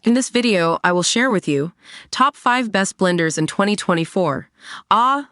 In this video, I will share with you top 5 best blenders in 2024.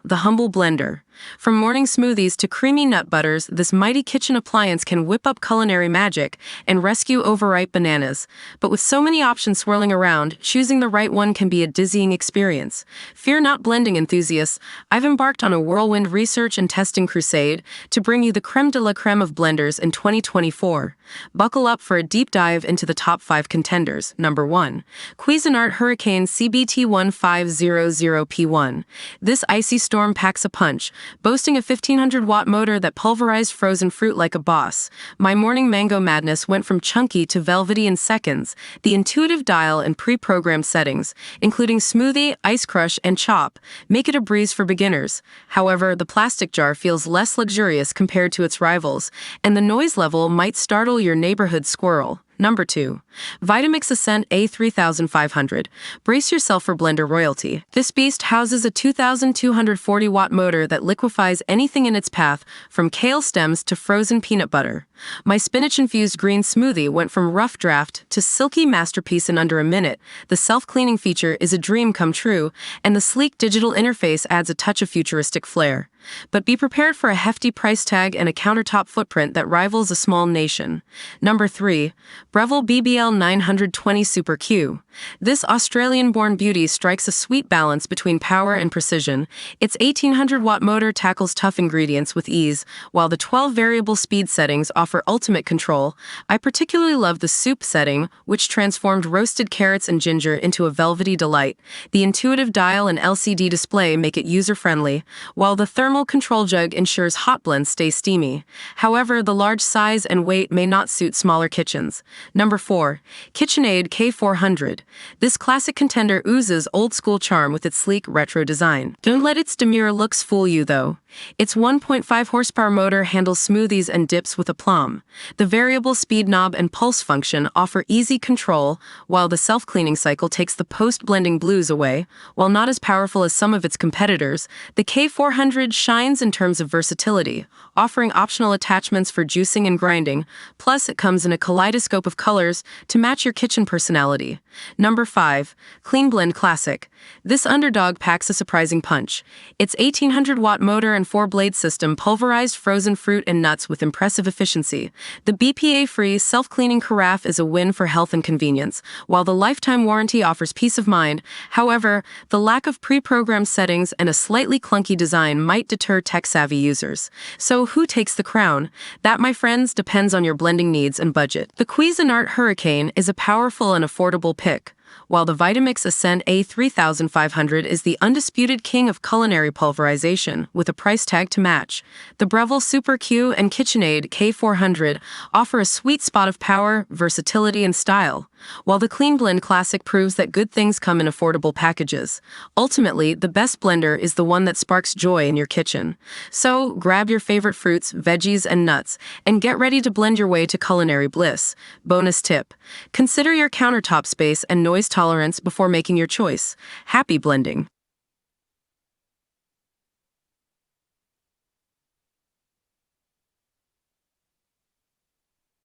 The humble blender. From morning smoothies to creamy nut butters, this mighty kitchen appliance can whip up culinary magic and rescue overripe bananas. But with so many options swirling around, choosing the right one can be a dizzying experience. Fear not, blending enthusiasts. I've embarked on a whirlwind research and testing crusade to bring you the creme de la creme of blenders in 2024. Buckle up for a deep dive into the top 5 contenders. Number 1. Cuisinart Hurricane CBT1500P1. This icy storm packs a punch, boasting a 1500-watt motor that pulverized frozen fruit like a boss. My morning mango madness went from chunky to velvety in seconds. The intuitive dial and pre-programmed settings, including smoothie, ice crush, and chop, make it a breeze for beginners. However, the plastic jar feels less luxurious compared to its rivals, and the noise level might startle your neighborhood squirrel. Number 2. Vitamix Ascent A3500. Brace yourself for blender royalty. This beast houses a 2,240-watt motor that liquefies anything in its path, from kale stems to frozen peanut butter. My spinach-infused green smoothie went from rough draft to silky masterpiece in under a minute. The self-cleaning feature is a dream come true, and the sleek digital interface adds a touch of futuristic flair. But be prepared for a hefty price tag and a countertop footprint that rivals a small nation. Number 3. Breville BBL 920 Super Q. This Australian-born beauty strikes a sweet balance between power and precision. Its 1800-watt motor tackles tough ingredients with ease, while the 12 variable speed settings offer ultimate control. I particularly love the soup setting, which transformed roasted carrots and ginger into a velvety delight. The intuitive dial and LCD display make it user-friendly, while the thermal control jug ensures hot blends stay steamy. However, the large size and weight may not suit smaller kitchens. Number 4. KitchenAid K400. This classic contender oozes old-school charm with its sleek retro design. Don't let its demure looks fool you, though. Its 1.5 horsepower motor handles smoothies and dips with aplomb. The variable speed knob and pulse function offer easy control, while the self-cleaning cycle takes the post-blending blues away. While not as powerful as some of its competitors, the K400 shines in terms of versatility, offering optional attachments for juicing and grinding. Plus, it comes in a kaleidoscope of colors to match your kitchen personality. Number 5. Clean Blend Classic. This underdog packs a surprising punch. Its 1800-watt motor and 4-blade system pulverized frozen fruit and nuts with impressive efficiency. The BPA-free, self-cleaning carafe is a win for health and convenience, while the lifetime warranty offers peace of mind. However, the lack of pre-programmed settings and a slightly clunky design might deter tech-savvy users. So who takes the crown? That, my friends, depends on your blending needs and budget. The Cuisinart Hurricane is a powerful and affordable pick, while the Vitamix Ascent A3500 is the undisputed king of culinary pulverization, with a price tag to match. The Breville Super Q and KitchenAid K400 offer a sweet spot of power, versatility, and style, while the Clean Blend Classic proves that good things come in affordable packages. Ultimately, the best blender is the one that sparks joy in your kitchen. So, grab your favorite fruits, veggies, and nuts, and get ready to blend your way to culinary bliss. Bonus tip: consider your countertop space and noise tolerance before making your choice. Happy blending!